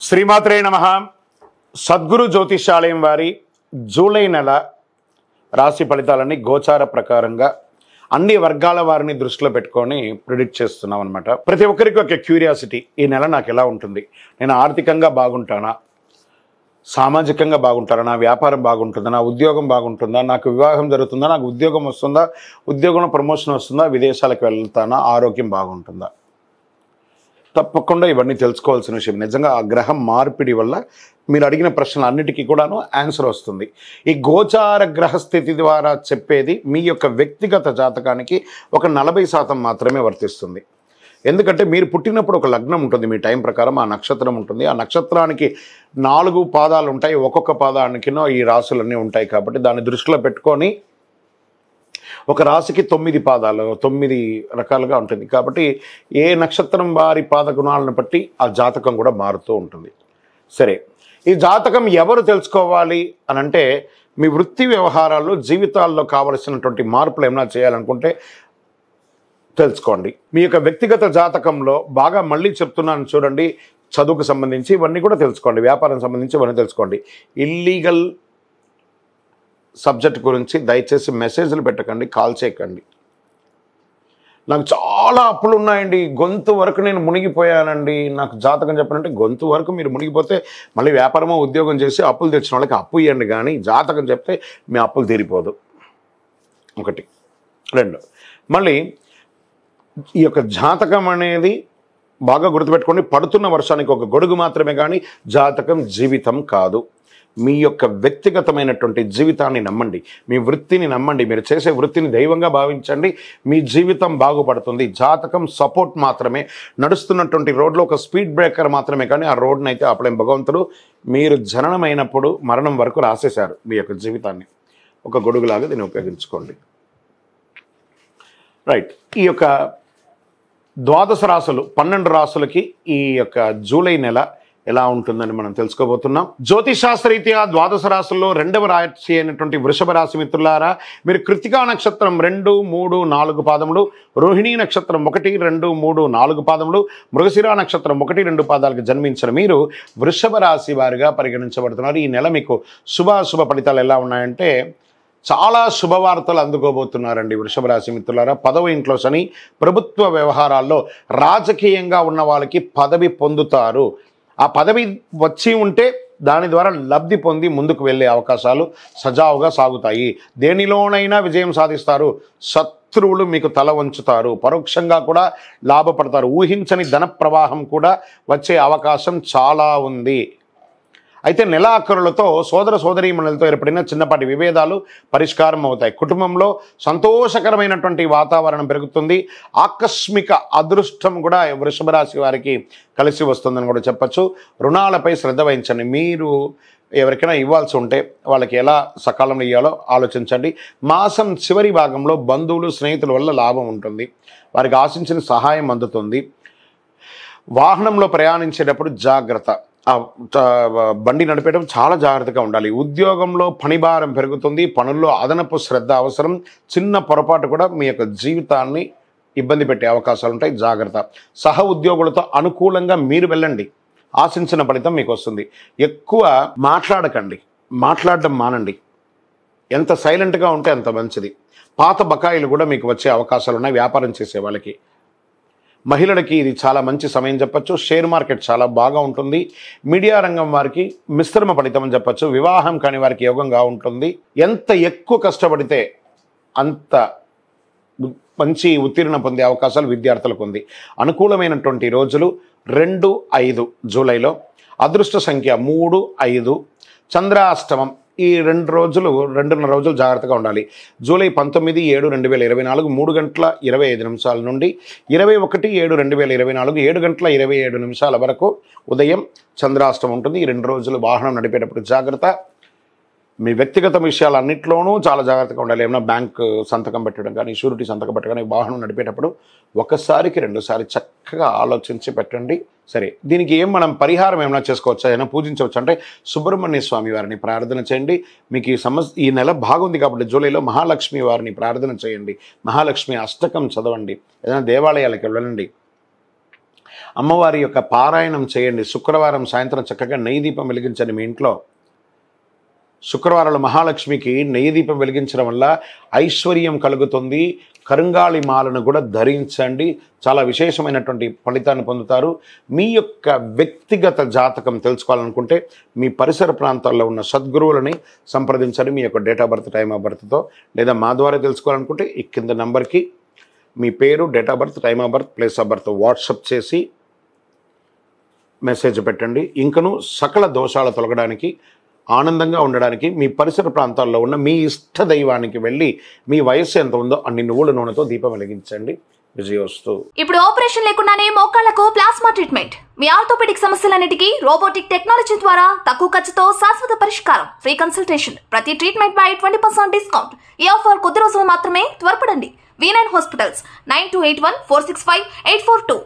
శ్రీమాత్రే నమః. సద్గురు జ్యోతిషాలయం వారి జూలై నెల రాశి ఫలితాలన్నీ గోచార ప్రకారంగా అన్ని వర్గాల వారిని దృష్టిలో పెట్టుకొని ప్రిడిక్ట్ చేస్తున్నాం అనమాట. ప్రతి ఒక్కరికి ఒక క్యూరియాసిటీ, ఈ నెల నాకు ఎలా ఉంటుంది, నేను ఆర్థికంగా బాగుంటానా, సామాజికంగా బాగుంటానా, నా వ్యాపారం బాగుంటుందా, నా ఉద్యోగం బాగుంటుందా, నాకు వివాహం జరుగుతుందా, నాకు ఉద్యోగం వస్తుందా, ఉద్యోగంలో ప్రమోషన్ వస్తుందా, విదేశాలకు వెళ్తానా, ఆరోగ్యం బాగుంటుందా. తప్పకుండా ఇవన్నీ తెలుసుకోవాల్సిన విషయం. నిజంగా ఆ గ్రహం మార్పిడి వల్ల మీరు అడిగిన ప్రశ్నలు అన్నిటికీ కూడాను ఆన్సర్ వస్తుంది. ఈ గోచార గ్రహస్థితి ద్వారా చెప్పేది మీ యొక్క వ్యక్తిగత జాతకానికి ఒక 40% మాత్రమే వర్తిస్తుంది. ఎందుకంటే మీరు పుట్టినప్పుడు ఒక లగ్నం ఉంటుంది, మీ టైం ప్రకారం ఆ నక్షత్రం ఉంటుంది. ఆ నక్షత్రానికి 4 పాదాలు ఉంటాయి, ఒక్కొక్క పాదానికినో ఈ రాశులన్నీ ఉంటాయి. కాబట్టి దాన్ని దృష్టిలో పెట్టుకొని ఒక రాశికి 9 పాదాలు, 9 రకాలుగా ఉంటుంది. కాబట్టి ఏ నక్షత్రం వారి పాద గుణాలను బట్టి ఆ జాతకం కూడా మారుతూ ఉంటుంది. సరే, ఈ జాతకం ఎవరు తెలుసుకోవాలి అని అంటే, మీ వృత్తి వ్యవహారాల్లో జీవితాల్లో కావలసినటువంటి మార్పులు ఏమైనా చేయాలనుకుంటే తెలుసుకోండి. మీ యొక్క వ్యక్తిగత జాతకంలో బాగా మళ్ళీ చెప్తున్నాను చూడండి, చదువుకు సంబంధించి ఇవన్నీ కూడా తెలుసుకోండి, వ్యాపారం సంబంధించి ఇవన్నీ తెలుసుకోండి. ఇల్లీగల్ సబ్జెక్ట్ గురించి దయచేసి మెసేజ్లు పెట్టకండి, కాల్ చేయకండి. నాకు చాలా అప్పులు ఉన్నాయండి, గొంతు వరకు నేను మునిగిపోయానండి, నాకు జాతకం చెప్పాలంటే గొంతు వరకు మీరు మునిగిపోతే మళ్ళీ వ్యాపారమో ఉద్యోగం చేసి అప్పులు తెచ్చిన వాళ్ళకి అప్పు ఇవ్వండి, కానీ జాతకం చెప్తే మీ అప్పులు తీరిపోదు. 1. 2, మళ్ళీ ఈ యొక్క జాతకం అనేది బాగా గుర్తుపెట్టుకోండి, పడుతున్న వర్షానికి ఒక గొడుగు మాత్రమే, కానీ జాతకం జీవితం కాదు. మీ యొక్క వ్యక్తిగతమైనటువంటి జీవితాన్ని నమ్మండి, మీ వృత్తిని నమ్మండి, మీరు చేసే వృత్తిని దైవంగా భావించండి, మీ జీవితం బాగుపడుతుంది. జాతకం సపోర్ట్ మాత్రమే, నడుస్తున్నటువంటి రోడ్లో ఒక స్పీడ్ బ్రేకర్ మాత్రమే, కానీ ఆ రోడ్ని అయితే ఆపలేం భగవంతుడు. మీరు జననమైనప్పుడు మరణం వరకు రాసేశారు మీ యొక్క జీవితాన్ని, ఒక గొడుగులాగా దీన్ని ఉపయోగించుకోండి. రైట్. ఈ యొక్క 12 రాశులు, 12 రాశులకి ఈ యొక్క జూలై నెల ఎలా ఉంటుందని మనం తెలుసుకోబోతున్నాం. జ్యోతిషాస్త్రరీత్యా 12 రాశుల్లో 2వ రాశి అయినటువంటి వృషభ రాశి మిత్రులారా, మీరు కృతికా నక్షత్రం 2, 3, 4 పాదములు, రోహిణీ నక్షత్రం 1, 2, 3, 4 పాదములు, మృగశిర నక్షత్రం 1, 2 పాదాలకు జన్మించిన మీరు వృషభ రాశి వారిగా పరిగణించబడుతున్నారు. ఈ నెల మీకు శుభాశుభ ఫలితాలు ఎలా ఉన్నాయంటే, చాలా శుభవార్తలు అందుకోబోతున్నారండి వృషభ రాశి మిత్రులారా. 10వ ఇంట్లో శని, ప్రభుత్వ వ్యవహారాల్లో రాజకీయంగా ఉన్న వాళ్ళకి పదవి పొందుతారు. ఆ పదవి వచ్చి ఉంటే దాని ద్వారా లబ్ధి పొంది ముందుకు వెళ్ళే అవకాశాలు సజావుగా సాగుతాయి. దేనిలోనైనా విజయం సాధిస్తారు. శత్రువులు మీకు తల వంచుతారు, పరోక్షంగా కూడా లాభపడతారు. ఊహించని ధన ప్రవాహం కూడా వచ్చే అవకాశం చాలా ఉంది. అయితే నెలాఖరులతో సోదర సోదరీమణులతో ఏర్పడిన చిన్నపాటి విభేదాలు పరిష్కారం అవుతాయి. కుటుంబంలో సంతోషకరమైనటువంటి వాతావరణం పెరుగుతుంది. ఆకస్మిక అదృష్టం కూడా వృషభ రాశి వారికి కలిసి వస్తుందని కూడా చెప్పచ్చు. రుణాలపై శ్రద్ధ వహించండి. మీరు ఎవరికైనా ఇవ్వాల్సి ఉంటే వాళ్ళకి ఎలా సకాలంలో ఇవ్వాలో ఆలోచించండి. మాసం చివరి భాగంలో బంధువులు, స్నేహితుల వల్ల లాభం ఉంటుంది, వారికి ఆశించిన సహాయం అందుతుంది. వాహనంలో ప్రయాణించేటప్పుడు జాగ్రత్త, బండి నడిపేయడం చాలా జాగ్రత్తగా ఉండాలి. ఉద్యోగంలో పనిభారం పెరుగుతుంది, పనుల్లో అదనపు శ్రద్ధ అవసరం. చిన్న పొరపాటు కూడా మీ యొక్క జీవితాన్ని ఇబ్బంది పెట్టే అవకాశాలు ఉంటాయి, జాగ్రత్త. సహ ఉద్యోగులతో అనుకూలంగా మీరు వెళ్ళండి, ఆశించిన ఫలితం మీకు వస్తుంది. ఎక్కువ మాట్లాడకండి, మాట్లాడడం మానండి. ఎంత సైలెంట్గా ఉంటే అంత మంచిది. పాత బకాయిలు కూడా మీకు వచ్చే అవకాశాలు ఉన్నాయి వ్యాపారం చేసే వాళ్ళకి. మహిళలకి ఇది చాలా మంచి సమయం చెప్పచ్చు. షేర్ మార్కెట్ చాలా బాగా ఉంటుంది. మీడియా రంగం వారికి మిశ్రమ ఫలితం అని చెప్పచ్చు. వివాహం కాని వారికి యోగంగా ఉంటుంది. ఎంత ఎక్కువ కష్టపడితే అంత మంచి ఉత్తీర్ణ పొందే అవకాశాలు విద్యార్థులకు ఉంది. అనుకూలమైనటువంటి రోజులు 2, 5 జూలైలో. అదృష్ట సంఖ్య 3, 5. చంద్రాష్టమం ఈ 2.5 రోజులు జాగ్రత్తగా ఉండాలి. జూలై 19, 7, 2024 3 గంటల 25 నిమిషాల నుండి 21, 7, 2024 7 గంటల 27 నిమిషాల వరకు ఉదయం చంద్రాష్టమం ఉంటుంది. ఈ 2 రోజులు వాహనం నడిపేటప్పుడు జాగ్రత్త. మీ వ్యక్తిగత విషయాలన్నింటిలోనూ చాలా జాగ్రత్తగా ఉండాలి. ఏమైనా బ్యాంక్ సంతకం పెట్టడం కానీ, షూరిటీ సంతకం పెట్టడం కానీ, వాహనం నడిపేటప్పుడు ఒకసారికి 2 సార్లు చక్కగా ఆలోచించి పెట్టండి. సరే, దీనికి మనం పరిహారం ఏమైనా చేసుకోవచ్చా, ఏమైనా పూజించవచ్చు అంటే సుబ్రహ్మణ్య స్వామి వారిని ప్రార్థన చేయండి. మీకు ఈ నెల బాగుంది కాబట్టి జూలైలో మహాలక్ష్మి వారిని ప్రార్థన చేయండి. మహాలక్ష్మి అష్టకం చదవండి. ఏదైనా దేవాలయాలకు వెళ్ళండి. అమ్మవారి యొక్క పారాయణం చేయండి. శుక్రవారం సాయంత్రం చక్కగా నెయ్యి దీపం వెలిగించండి మీ ఇంట్లో. శుక్రవారాలు మహాలక్ష్మికి నెయ్యి దీపం వెలిగించడం వల్ల ఐశ్వర్యం కలుగుతుంది. కరుంగాళి మాలను కూడా ధరించండి, చాలా విశేషమైనటువంటి ఫలితాన్ని పొందుతారు. మీ యొక్క వ్యక్తిగత జాతకం తెలుసుకోవాలనుకుంటే మీ పరిసర ప్రాంతాల్లో ఉన్న సద్గురువులని సంప్రదించండి మీ యొక్క date of birth, time of బర్త్తో. లేదా మా ద్వారా తెలుసుకోవాలనుకుంటే ఈ కింద నంబర్కి మీ పేరు, date of birth, time of birth, place of birth WhatsApp చేసి మెసేజ్ పెట్టండి. ఇంకను సకల దోషాలు తొలగడానికి, ఆనందంగా ఉండడానికి మీ పరిసర ప్రాంతాల్లో ఉన్న మీ ఇష్ట దైవానికి వెళ్ళి మీ వయస్సు ఎంత ఉందో అన్ని నువ్వుల నూనెతో దీపం వెలిగించండి. విజయోస్తు. ఇప్పుడు ఆపరేషన్ లేకుండానే మోకాళ్లకు ప్లాస్మా ట్రీట్మెంట్. మీ ఆర్థోపెడిక్ సమస్యలన్నిటికీ రోబోటిక్ టెక్నాలజీ ద్వారా తక్కువ ఖర్చుతో శాశ్వత పరిష్కారం. Free consultation. ప్రతి ట్రీట్మెంట్ పై 20% డిస్కౌంట్. ఈ ఆఫర్ కొద్ది రోజులు మాత్రమే. త్వరపడండి. V9 hospitals 9281465842.